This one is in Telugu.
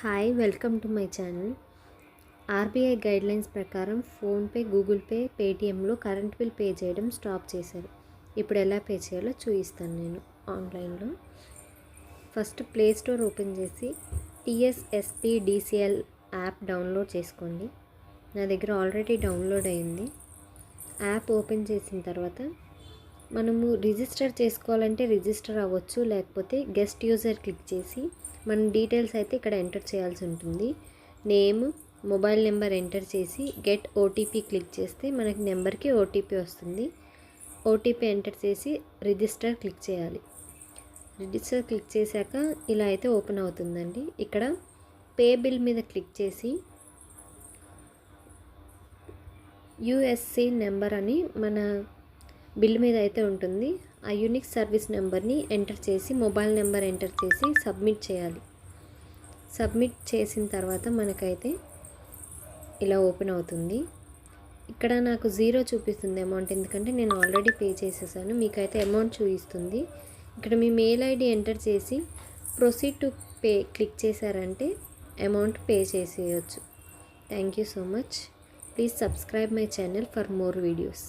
Hi welcome to my channel. RBI guidelines ప్రకారం ఫోన్పే, గూగుల్ పే, పేటిఎంలో కరెంట్ బిల్ పే చేయడం స్టాప్ చేశారు. ఇప్పుడు ఎలా పే చేయాలో చూపిస్తాను నేను ఆన్లైన్లో. ఫస్ట్ ప్లే స్టోర్ ఓపెన్ చేసి TSSPDCL యాప్ డౌన్లోడ్ చేసుకోండి. నా దగ్గర ఆల్రెడీ డౌన్లోడ్ అయింది. యాప్ ఓపెన్ చేసిన తర్వాత మనము రిజిస్టర్ చేసుకోవాలంటే రిజిస్టర్ అవ్వచ్చు, లేకపోతే గెస్ట్ యూజర్ క్లిక్ చేసి మన డీటెయిల్స్ అయితే ఇక్కడ ఎంటర్ చేయాల్సి ఉంటుంది. నేమ్, మొబైల్ నెంబర్ ఎంటర్ చేసి గెట్ ఓటీపీ క్లిక్ చేస్తే మనకి నెంబర్కి ఓటీపీ వస్తుంది. ఓటీపీ ఎంటర్ చేసి రిజిస్టర్ క్లిక్ చేయాలి. రిజిస్టర్ క్లిక్ చేశాక ఇలా అయితే ఓపెన్ అవుతుందండి. ఇక్కడ పే బిల్ మీద క్లిక్ చేసి యూఎస్సి నెంబర్ అని మన బిల్ మీద అయితే ఉంటుంది. ఆ యూనిక్ సర్వీస్ నెంబర్ని ఎంటర్ చేసి మొబైల్ నెంబర్ ఎంటర్ చేసి సబ్మిట్ చేయాలి. సబ్మిట్ చేసిన తర్వాత మనకైతే ఇలా ఓపెన్ అవుతుంది. ఇక్కడ నాకు 0 చూపిస్తుంది అమౌంట్, ఎందుకంటే నేను ఆల్రెడీ పే చేసేసాను. మీకైతే అమౌంట్ చూపిస్తుంది. ఇక్కడ మీ మెయిల్ ఐడి ఎంటర్ చేసి ప్రొసీడ్ టు పే క్లిక్ చేశారంటే అమౌంట్ పే చేసేయచ్చు. Thank you so much. Please subscribe my channel for more videos.